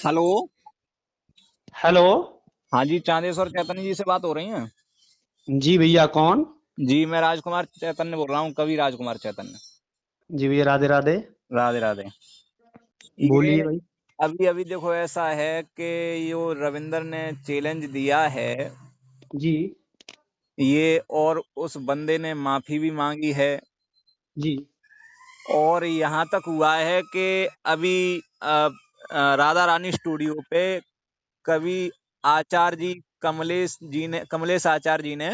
Hello. Hello. हाँ जी, चांदेश्वर चैतन्य जी से बात हो रही है। जी भैया, कौन? जी, मैं राजकुमार चैतन्य बोल रहा हूँ, कवि राजकुमार चैतन्य। जी भैया, राधे राधे। राधे राधे। ये बोलिए भाई। अभी अभी देखो ऐसा है कि यो रविंदर ने चैलेंज दिया है जी। ये, और उस बंदे ने माफी भी मांगी है। जी। और यहाँ तक हुआ है कि अभी राधा रानी स्टूडियो पे कवि आचार्य जी, कमलेश आचार्य जी ने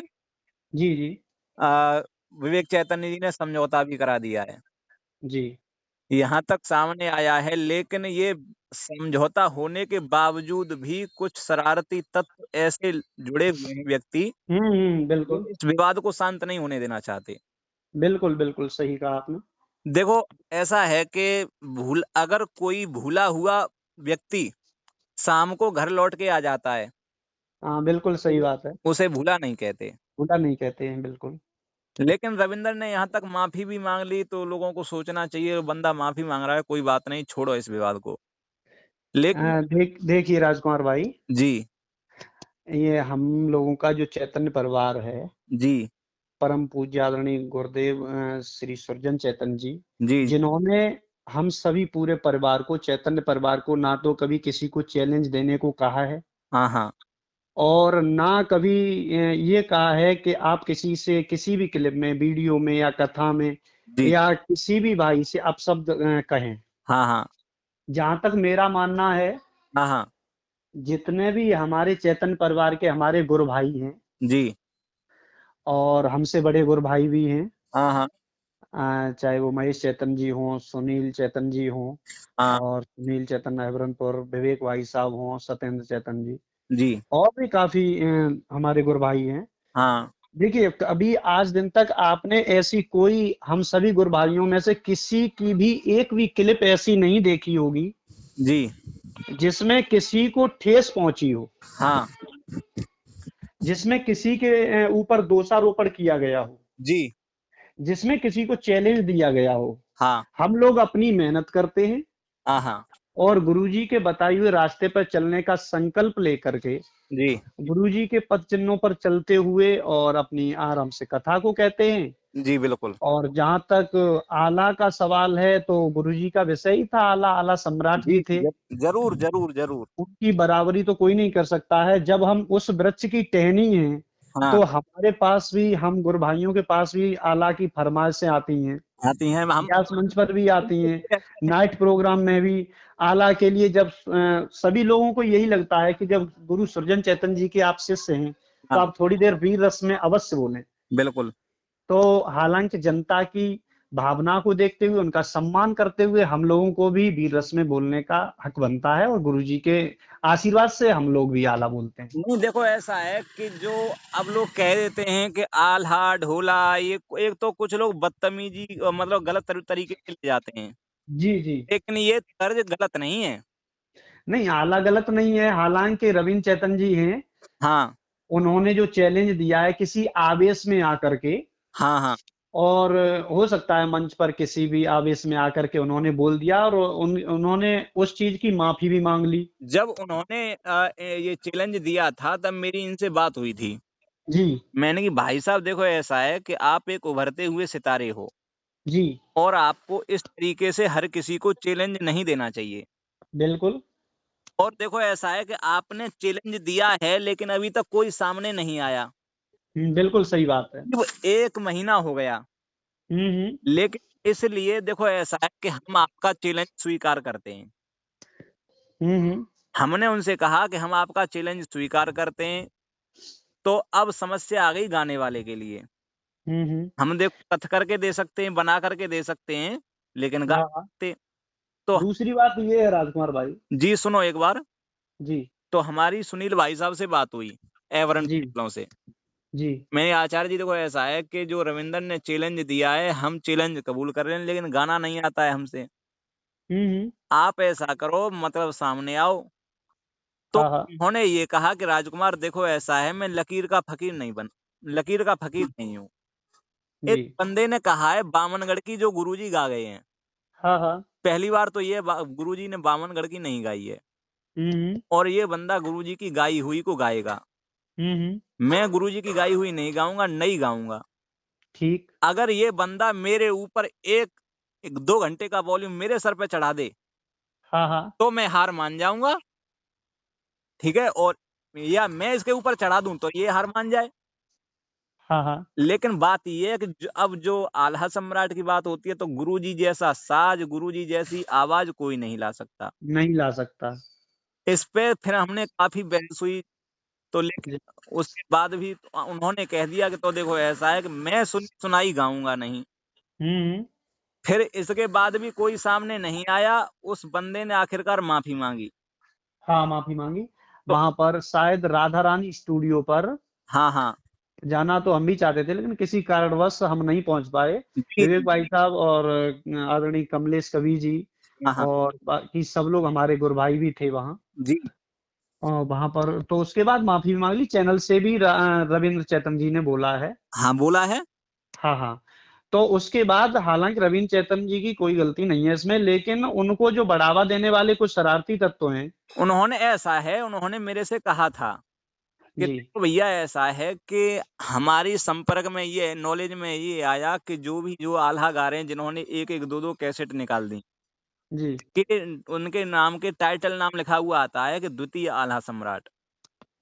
जी। जी। अ, विवेक चैतन्य जी ने समझौता भी करा दिया है। जी। यहाँ तक सामने आया है, लेकिन ये समझौता होने के बावजूद भी कुछ शरारती तत्व ऐसे जुड़े हुए हैं व्यक्ति, जो बिल्कुल। इस विवाद को शांत नहीं होने देना चाहते। बिल्कुल बिल्कुल सही कहा आपने। देखो, ऐसा है कि अगर कोई भूला हुआ व्यक्ति शाम को घर लौट के आ जाता है, हाँ, बिल्कुल तो सही बात है। उसे भूला नहीं कहते। बुरा नहीं कहते हैं, बिल्कुल। लेकिन रविंदर ने यहाँ तक माफी भी मांग ली, तो लोगों को सोचना चाहिए, बंदा माफी मांग रहा है, कोई बात नहीं, छोड़ो इस विवाद को। लेकिन देखिए राजकुमार भाई, जी। ये हम लोगों का जो चैतन्य परिवार है, जी। परम पूज्य आदरणीय गुरुदेव श्री सुरजन चैतन्य जी, जी। जिन्होंने हम सभी पूरे परिवार को, चैतन्य परिवार को, ना तो कभी किसी को चैलेंज देने को कहा है हाँ, हाँ। और ना कभी ये कहा है कि आप किसी से किसी भी क्लिप में, वीडियो में या कथा में जी। या किसी भी भाई से अपशब्द कहें। हाँ, हाँ। जहां तक मेरा मानना है, हाँ, हाँ। जितने भी हमारे चैतन्य परिवार के हमारे गुरु भाई हैं जी। और हमसे बड़े गुरु भाई भी हैं, हाँ, हाँ। चाहे वो महेश चैतन्य जी हों, सुनील चैतन्य जी हों, हाँ। और सुनील चैतन्य अहबरनपुर, विवेक भाई साहब हों, सत्येंद्र चैतन्य जी, जी। और भी काफी हमारे गुरु भाई हैं। हाँ। देखिए, अभी आज दिन तक आपने ऐसी कोई, हम सभी गुरु भाइयों में से किसी की भी एक भी क्लिप ऐसी नहीं देखी होगी जी। जिसमें किसी को ठेस पहुंची हो, हाँ। जिसमें किसी के ऊपर दोषारोपण किया गया हो, जी। जिसमें किसी को चैलेंज दिया गया हो। हाँ। हम लोग अपनी मेहनत करते हैं हाँ। हाँ। और गुरुजी के बताए हुए रास्ते पर चलने का संकल्प लेकर के, जी। गुरुजी के पद चिन्हों पर चलते हुए और अपनी आराम से कथा को कहते हैं। जी, बिल्कुल। और जहां तक आला का सवाल है, तो गुरुजी का विषय ही था आला, आला सम्राट जी, भी थे। जरूर, जरूर, जरूर। उनकी बराबरी तो कोई नहीं कर सकता है। जब हम उस वृक्ष की टहनी हैं, हाँ, तो हमारे पास भी, हम गुरु भाइयों के पास भी आला की फरमाइशें आती हैं, आती हैं हम। व्यास मंच पर भी आती हैं, नाइट प्रोग्राम में भी। आला के लिए जब सभी लोगों को यही लगता है कि जब गुरु सुरजन चैतन्य जी के आप शिष्य हैं, तो हाँ, आप थोड़ी देर वीर रस में अवश्य बोलें। बिल्कुल। तो हालांकि जनता की भावना को देखते हुए, उनका सम्मान करते हुए, हम लोगों को भी वीर रस में बोलने का हक बनता है, और गुरुजी के आशीर्वाद से हम लोग भी आला बोलते हैं। नहीं, देखो ऐसा है कि जो अब लोग कह देते हैं कि आल्हा ढोला, ये एक तो कुछ लोग बदतमीजी मतलब गलत तरीके से ले जाते हैं। जी। जी। लेकिन ये तर्ज गलत नहीं है। नहीं, आला गलत नहीं है। हालांकि रविंद्र चैतन्य जी हैं, हाँ। उन्होंने जो चैलेंज दिया है किसी आवेश में आकर के, हाँ। हाँ। और हो सकता है मंच पर किसी भी आवेश में आकर के उन्होंने बोल दिया, और उन्होंने उस चीज की माफी भी मांग ली। जब उन्होंने ये चैलेंज दिया था, तब मेरी इनसे बात हुई थी। जी। मैंने कि भाई साहब देखो, ऐसा है कि आप एक उभरते हुए सितारे हो, जी। और आपको इस तरीके से हर किसी को चैलेंज नहीं देना चाहिए। बिल्कुल। और देखो ऐसा है कि आपने चैलेंज दिया है, लेकिन अभी तक कोई सामने नहीं आया। बिल्कुल सही बात है। वो 1 महीना हो गया। हम्म। लेकिन इसलिए देखो ऐसा है कि हम आपका चैलेंज स्वीकार करते हैं। हम्म। हमने उनसे कहा कि हम आपका चैलेंज स्वीकार करते हैं। तो अब समस्या आ गई गाने वाले के लिए। हम्म। हम देखो कथ करके दे सकते हैं, बना करके दे सकते हैं, लेकिन गा हाँ, नहीं हाँ। सकते। तो दूसरी बात ये है राजकुमार भाई। जी, सुनो एक बार। जी। तो हमारी सुनील भाई साहब से बात हुई, एवरन जी। वालों से। जी। मैं आचार्य जी, देखो ऐसा है कि जो रविंदर ने चैलेंज दिया है, हम चैलेंज कबूल कर रहे हैं, लेकिन गाना नहीं आता है हमसे। हम्म। आप ऐसा करो, मतलब सामने आओ। तो हाँ, हाँ। उन्होंने ये कहा कि राजकुमार देखो ऐसा है, मैं लकीर का फकीर नहीं हूँ। एक जी। बंदे ने कहा है बामनगढ़ की, जो गुरुजी गा गए हैं। हाँ, हाँ। पहली बार तो ये गुरुजी ने बामनगढ़ की नहीं गाई है। और ये बंदा गुरुजी की गाई हुई को गाएगा। मैं गुरुजी की गाई हुई नहीं गाऊंगा, नहीं गाऊंगा। ठीक। अगर ये बंदा मेरे ऊपर एक 2 घंटे का वॉल्यूम मेरे सर पे चढ़ा दे, हाँ, हाँ। तो मैं हार मान जाऊंगा, ठीक है, और या मैं इसके ऊपर चढ़ा दूं तो ये हार मान जाए। हाँ, हाँ। लेकिन बात ये है कि अब जो आल्हा सम्राट की बात होती है, तो गुरुजी जैसा साज, गुरुजी जैसी आवाज कोई नहीं ला सकता। नहीं ला सकता। इस पे फिर हमने काफी बहस हुई, तो लेकिन जी। उसके बाद भी उन्होंने कह दिया कि तो देखो ऐसा है कि मैं सुनाई गाऊंगा नहीं। हम्म। फिर इसके बाद भी कोई सामने नहीं आया, उस बंदे ने आखिरकार माफी मांगी। हाँ, माफी मांगी। तो वहां पर शायद राधा रानी स्टूडियो पर हाँ, हाँ। जाना तो हम भी चाहते थे, लेकिन किसी कारणवश हम नहीं पहुंच पाए। जी, विवेक जी, भाई साहब और आदरणीय कमलेश कवि जी हाँ, हाँ। और बाकी सब लोग, हमारे गुरु भाई भी थे वहाँ। जी, और वहां पर तो उसके बाद माफी मांग ली, चैनल से भी रविंद्र चैतन जी ने बोला है। हाँ, बोला है। हाँ, हाँ। तो उसके बाद हालांकि रविंद्र चैतन जी की कोई गलती नहीं है इसमें, लेकिन उनको जो बढ़ावा देने वाले कुछ शरारती तत्व हैं। उन्होंने मेरे से कहा था कि जी। देखो भैया, ऐसा है कि हमारी संपर्क में ये नॉलेज में ये आया कि जो आल्हा गा रहे हैं, जिन्होंने एक एक दो दो कैसेट निकाल दी, जी। कि उनके नाम के टाइटल नाम लिखा हुआ आता है कि द्वितीय आल्हा सम्राट,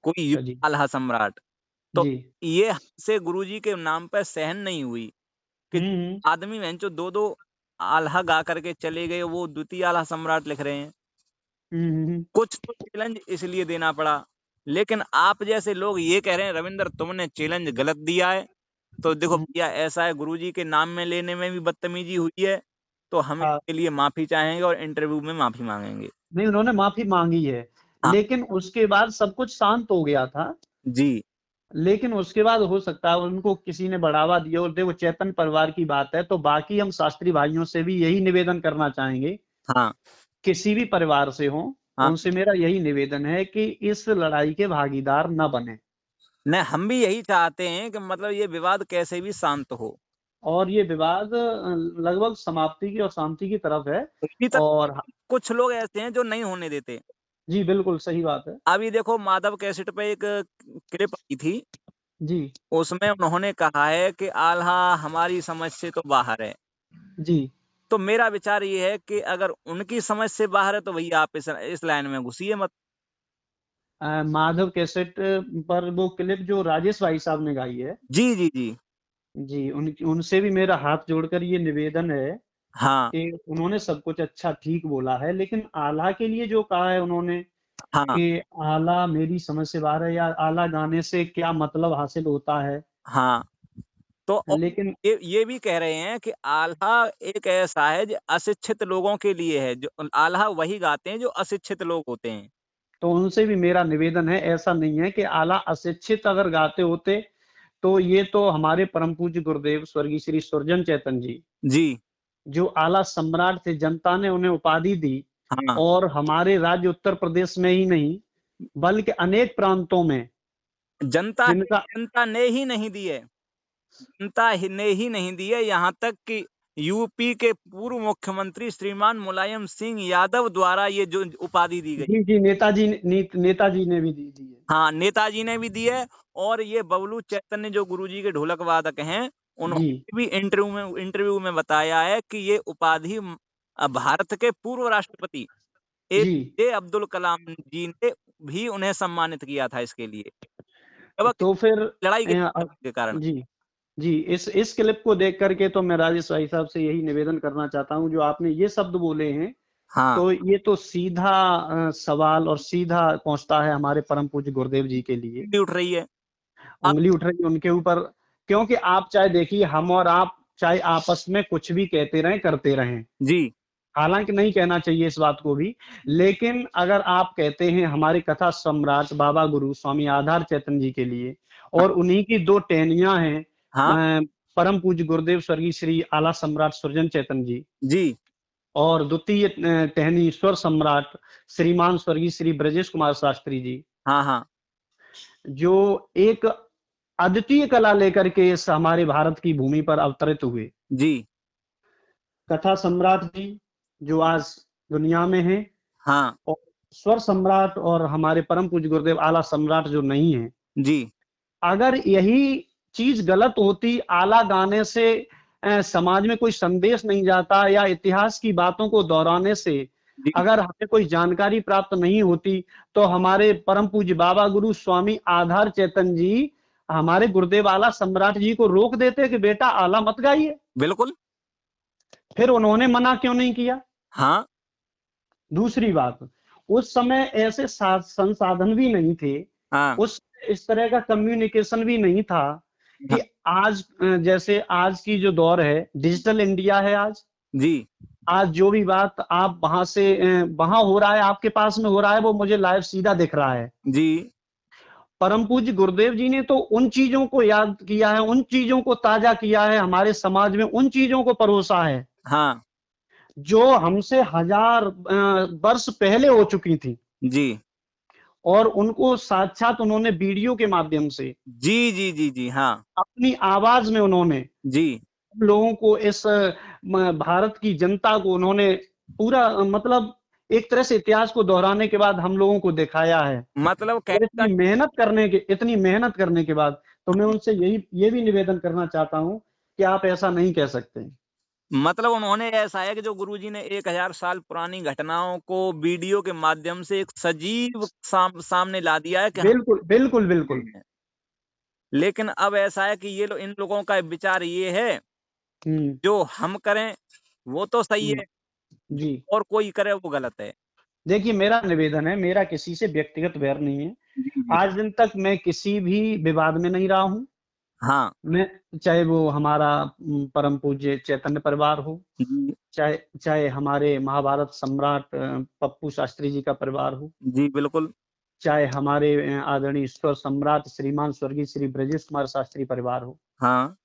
कोई अच्छा जी। युग आल्हा सम्राट। तो जी। ये हमसे गुरुजी के नाम पर सहन नहीं हुई कि हम्म। आदमी जो दो दो आल्हा गा करके चले गए, वो द्वितीय आल्हा सम्राट लिख रहे हैं। हम्म। कुछ तो चैलेंज इसलिए देना पड़ा। लेकिन आप जैसे लोग ये कह रहे हैं, रविंद्र तुमने चैलेंज गलत दिया है। तो देखो हम्म। भैया, ऐसा है, गुरुजी के नाम में लेने में भी बदतमीजी हुई है, तो हम हाँ। इसके लिए माफी चाहेंगे और इंटरव्यू में माफी मांगेंगे। नहीं, उन्होंने माफी मांगी है, हाँ। लेकिन उसके बाद सब कुछ शांत हो गया था। जी। लेकिन उसके बाद हो सकता है उनको किसी ने बढ़ावा दिया, और देखो चैतन परिवार की बात है, तो बाकी हम शास्त्री भाइयों से भी यही निवेदन करना चाहेंगे, हाँ, किसी भी परिवार से हो, हाँ। उनसे मेरा यही निवेदन है कि इस लड़ाई के भागीदार न बने, नहीं, हम भी यही चाहते हैं कि मतलब ये विवाद कैसे भी शांत हो। और ये विवाद लगभग समाप्ति की और शांति की तरफ है। अभी तक और कुछ लोग ऐसे हैं जो नहीं होने देते। जी, बिल्कुल सही बात है। अभी देखो, माधव कैसेट पे एक क्लिप आई थी, जी। उसमें उन्होंने कहा है कि आल्हा हमारी समझ से तो बाहर है। जी। तो मेरा विचार ये है कि अगर उनकी समझ से बाहर है, तो भैया आप इस लाइन में घुसिए मत। माधव कैसेट पर वो क्लिप जो राजेश भाई साहब ने गाई है, जी, जी, जी। जी, उनसे भी मेरा हाथ जोड़कर ये निवेदन है हाँ, कि उन्होंने सब कुछ अच्छा ठीक बोला है, लेकिन आला के लिए जो कहा है उन्होंने हाँ, कि आला मेरी समझ से बाहर है, या आला गाने से क्या मतलब हासिल होता है। हाँ। तो और लेकिन ये भी कह रहे हैं कि आल्हा एक ऐसा है जो अशिक्षित लोगों के लिए है, जो आल्हा वही गाते हैं जो अशिक्षित लोग होते हैं। तो उनसे भी मेरा निवेदन है, ऐसा नहीं है कि आला अशिक्षित अगर गाते होते तो ये तो हमारे परम पूज्य गुरुदेव स्वर्गीय श्री सुरजन चैतन जी, जी। जो आला सम्राट थे, जनता ने उन्हें उपाधि दी, हाँ। और हमारे राज्य उत्तर प्रदेश में ही नहीं बल्कि अनेक प्रांतों में जनता जिनका जनता ने ही नहीं दी है। ने ही नहीं दी है, यहाँ तक कि यूपी के पूर्व मुख्यमंत्री श्रीमान मुलायम सिंह यादव द्वारा ये जो उपाधि दी गई। जी, जी, नेताजी ने भी दी दी है। हाँ, नेताजी ने भी दी है। और ये बबलू चैतन्य जो गुरुजी के ढोलक वादक हैं, जी। उन्होंने भी इंटरव्यू में बताया है कि ये उपाधि भारत के पूर्व राष्ट्रपति जी। एपीजे अब्दुल कलाम जी ने भी उन्हें सम्मानित किया था इसके लिए। अब तो फिर लड़ाई के कारण। जी, जी, इस क्लिप को देख करके तो मैं राजेश भाई साहब से यही निवेदन करना चाहता हूँ, जो आपने ये शब्द बोले हैं, हाँ, तो ये तो सीधा सवाल और सीधा पहुंचता है हमारे परम पूज्य गुरुदेव जी के लिए। भी उठ रही है। अब उंगली उठ रही है उनके ऊपर, क्योंकि आप चाहे देखिए, हम और आप चाहे आपस में कुछ भी कहते रहें, करते रहें, जी, हालांकि नहीं कहना चाहिए इस बात को भी, लेकिन अगर आप कहते हैं हमारे कथा सम्राट बाबा गुरु स्वामी आधार चैतन जी के लिए, और उन्हीं की दो टहनियां हैं, हाँ, परम पूज्य गुरुदेव स्वर्गीय श्री आला सम्राट सुरजन चैतन जी, जी, और द्वितीय टहनी ईश्वर सम्राट श्रीमान स्वर्गीय श्री ब्रजेश कुमार शास्त्री जी, हाँ, हाँ, जो एक अद्वितीय कला लेकर के इस हमारे भारत की भूमि पर अवतरित हुए। जी, कथा सम्राट जी जो आज दुनिया में हैं, हाँ, और स्वर सम्राट और हमारे परम पूज्य गुरुदेव आला सम्राट जो नहीं है, जी, अगर यही चीज गलत होती, आला गाने से समाज में कोई संदेश नहीं जाता, या इतिहास की बातों को दोहराने से जी, अगर हमें कोई जानकारी प्राप्त नहीं होती, तो हमारे परम पूज्य बाबा गुरु स्वामी आधार चेतन जी हमारे गुरुदेव आला सम्राट जी को रोक देते कि बेटा आला मत गाइए। बिल्कुल। फिर उन्होंने मना क्यों नहीं किया? हाँ, दूसरी बात, उस समय ऐसे संसाधन भी नहीं थे, हाँ, उस इस तरह का कम्युनिकेशन भी नहीं था हाँ, कि आज जैसे आज की जो दौर है, डिजिटल इंडिया है आज। जी, आज जो भी बात आप वहां से वहां हो रहा है, आपके पास में हो रहा है, वो मुझे लाइव सीधा दिख रहा है। जी, परम पूज्य गुरुदेव जी ने तो उन चीजों को याद किया है, उन चीजों को ताजा किया है, हमारे समाज में उन चीजों को परोसा है हाँ, जो हमसे हजार वर्ष पहले हो चुकी थी, जी, और उनको साक्षात उन्होंने वीडियो के माध्यम से जी, जी, जी, जी, हाँ, अपनी आवाज में उन्होंने जी, हम लोगों को, इस भारत की जनता को उन्होंने पूरा मतलब एक तरह से इतिहास को दोहराने के बाद हम लोगों को दिखाया है। मतलब और कहने का इतनी मेहनत करने के बाद, तो मैं उनसे ये भी निवेदन करना चाहता हूँ कि आप ऐसा नहीं कह सकते। मतलब उन्होंने ऐसा है कि जो गुरुजी ने 1000 साल पुरानी घटनाओं को वीडियो के माध्यम से एक सजीव सामने ला दिया है कि हम बिल्कुल, बिल्कुल, बिल्कुल। हैं। लेकिन अब ऐसा है कि इन लोगों का विचार ये है, हुँ, जो हम करें वो तो सही हुँ, है, जी। और कोई करे वो गलत है। देखिए, मेरा निवेदन है, मेरा किसी से व्यक्तिगत वैर नहीं है। जी, जी। आज दिन तक मैं किसी भी विवाद में नहीं रहा हूँ। हाँ, मैं चाहे वो हमारा परम पूज्य चैतन्य परिवार हो, जी, चाहे चाहे हमारे महाभारत सम्राट पप्पू शास्त्री जी का परिवार हो, जी, बिल्कुल। चाहे हमारे आदरणीय ईश्वर सम्राट श्रीमान स्वर्गीय श्री ब्रजेश कुमार शास्त्री परिवार हो। हाँ,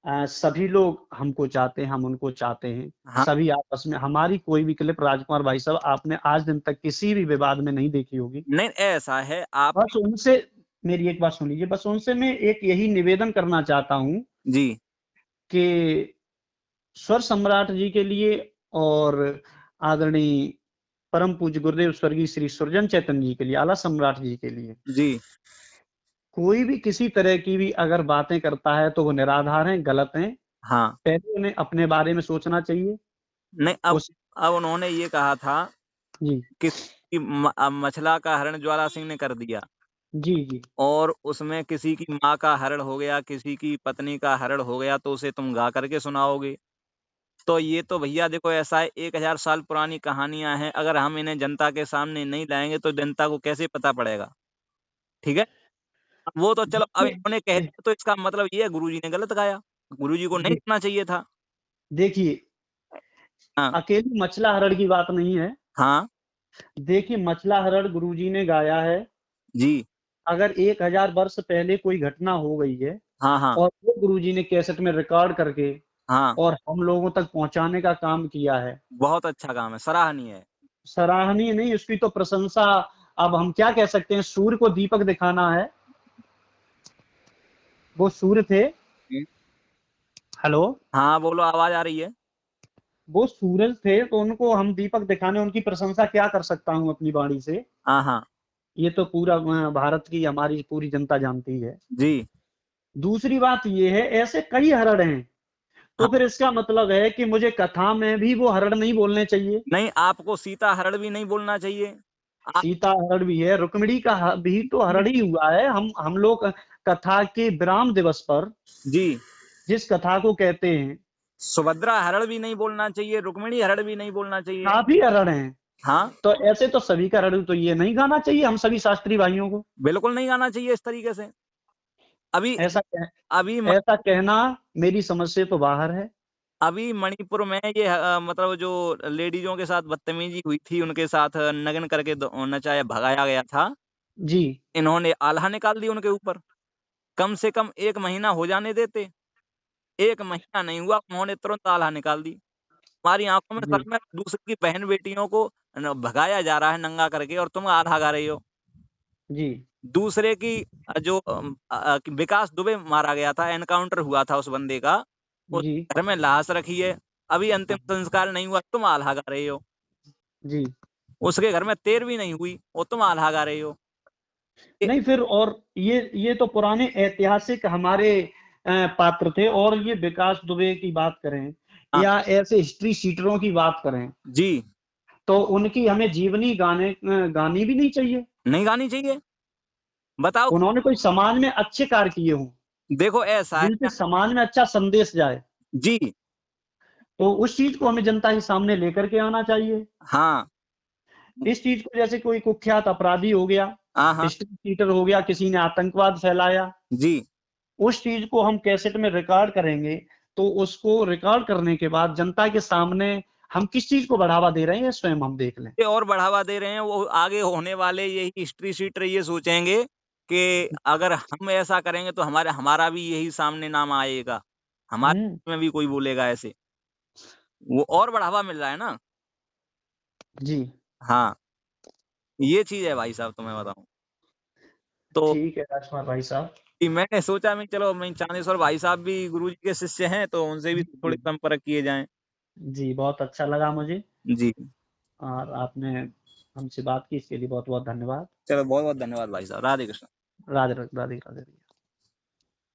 सभी लोग हमको चाहते हैं, हम उनको चाहते हैं। हाँ, सभी आपस में, हमारी कोई भी क्लिप राजकुमार भाई साहब आपने आज दिन तक किसी भी विवाद में नहीं देखी होगी। नहीं ऐसा है आप बस उनसे मेरी एक बात सुन लीजिए, बस उनसे मैं एक यही निवेदन करना चाहता हूँ जी, कि स्वर सम्राट जी के लिए और आदरणीय परम पूज्य गुरुदेव स्वर्गीय श्री सुरजन चैतन्य जी के लिए, आला सम्राट जी के लिए, जी, कोई भी किसी तरह की भी अगर बातें करता है तो वो निराधार हैं, गलत हैं। हाँ। पहले उन्हें अपने बारे में सोचना चाहिए। नहीं, उस अब उन्होंने ये कहा था जी, कि मछला का हरण ज्वाला सिंह ने कर दिया, जी, जी, और उसमें किसी की माँ का हरण हो गया, किसी की पत्नी का हरण हो गया, तो उसे तुम गा करके सुनाओगे। तो ये तो भैया देखो ऐसा है, 1000 साल पुरानी कहानियाँ हैं, अगर हम इन्हें जनता के सामने नहीं लाएँगे तो जनता को कैसे पता पड़ेगा, ठीक है? वो तो चलो, अब देखिए इन्होंने कह दे दिया तो इसका मतलब ये है गुरुजी ने गलत गाया, गुरुजी को नहीं दे सुनना चाहिए था। देखिए, हाँ, अकेली मछला हरण की बात नहीं है। हाँ, देखिए, मछला हरण गुरुजी ने गाया है। जी, अगर 1000 वर्ष पहले कोई घटना हो गई है हाँ, हाँ, और वो गुरुजी ने कैसेट में रिकॉर्ड करके हाँ, और हम लोगों तक पहुँचाने का काम किया है, बहुत अच्छा काम है, सराहनीय है। सराहनीय नहीं, उसकी तो प्रशंसा। अब हम क्या कह सकते हैं, सूर्य को दीपक दिखाना है। वो सूर्य थे। हुँ। हेलो? हाँ, बोलो आवाज़ आ रही है। वो सूरज थे, तो उनको हम दीपक दिखाने, उनकी प्रशंसा क्या कर सकता हूँ अपनी वाणी से। हाँ, हाँ, ये तो पूरा भारत की हमारी पूरी जनता जानती है। जी, दूसरी बात ये है, ऐसे कई हरण हैं, हाँ, तो फिर इसका मतलब है कि मुझे कथा में भी वो हरण नहीं बोलने चाहिए। नहीं आपको सीता हरण भी नहीं बोलना चाहिए। आप सीता हरण भी है, रुक्मिणी का भी तो हरण ही हुआ है। हम लोग कथा के विराम दिवस पर जी, जिस कथा को कहते हैं, सुभद्रा हरण भी नहीं बोलना चाहिए, रुक्मिणी हरण भी नहीं बोलना चाहिए। काफी हरण हैं। हाँ, तो ऐसे तो सभी का हरण तो ये नहीं गाना चाहिए हम सभी शास्त्री भाइयों को। बिल्कुल नहीं गाना चाहिए इस तरीके से। अभी ऐसा कह, अभी म ऐसा कहना मेरी समझ से तो बाहर है। अभी मणिपुर में ये मतलब जो लेडीज़ों के साथ बदतमीज़ी हुई थी, उनके साथ नग्न करके नचाया भगाया गया था। जी, इन्होंने आल्हा निकाल दी उनके ऊपर। कम से कम 1 महीना हो जाने देते। 1 महीना नहीं हुआ, उन्होंने तुरंत आल्हा निकाल दी। हमारी आँखों में जी, सामने दूसरे की बहन-बेटियों को भगाया जा रहा है नंगा करके, और तुम आल्हा गा रही हो। जी, दूसरे की जो विकास दुबे मारा गया था, एनकाउंटर हुआ था उस बंदे का, उस जी, घर में लाश रखी है, अभी अंतिम संस्कार नहीं हुआ, तुम आल्हा गा रहे हो। जी। उसके घर में तेर भी नहीं हुई और तुम आल्हा गा रहे हो। नहीं फिर, और ये तो पुराने ऐतिहासिक हमारे पात्र थे, और ये विकास दुबे की बात करें हाँ या ऐसे हिस्ट्री शीटरों की बात करें, जी, तो उनकी हमें जीवनी गानी भी नहीं चाहिए। नहीं गानी चाहिए। बताओ, उन्होंने कोई समाज में अच्छे कार्य किए हों, देखो ऐसा है जिनसे समाज में अच्छा संदेश जाए, जी। तो उस चीज को हमें जनता के सामने लेकर के आना चाहिए। हाँ इस चीज को, जैसे कोई कुख्यात अपराधी हो गया, हाँ हाँ हिस्ट्री शीटर हो गया, किसी ने आतंकवाद फैलाया, जी। उस चीज को हम कैसेट में रिकॉर्ड करेंगे, तो उसको रिकॉर्ड करने के बाद जनता के सामने हम किस चीज को बढ़ावा दे रहे हैं, स्वयं हम देख लें। ये और बढ़ावा दे रहे हैं, वो आगे होने वाले यही हिस्ट्री शीटर ये सोचेंगे कि अगर हम ऐसा करेंगे तो हमारा भी यही सामने नाम आएगा, हम्म। हमारे में भी कोई बोलेगा ऐसे। वो और बढ़ावा मिल रहा है ना। जी। हाँ, ये चीज है भाई साहब, तो मैं बताऊं तो ठीक है राजकुमार भाई साहब। कि मैंने सोचा मैं चलो मैं चांदेश्वर भाई साहब भी गुरुजी के शिष्य हैं, तो उनसे भी जी थोड़े जी। संपर्क किए जाएं। जी, बहुत अच्छा लगा मुझे, जी, और आपने हमसे बात की, इसके लिए बहुत बहुत धन्यवाद। चलो बहुत बहुत धन्यवाद भाई साहब। राधे कृष्ण। राधे राधे राधे।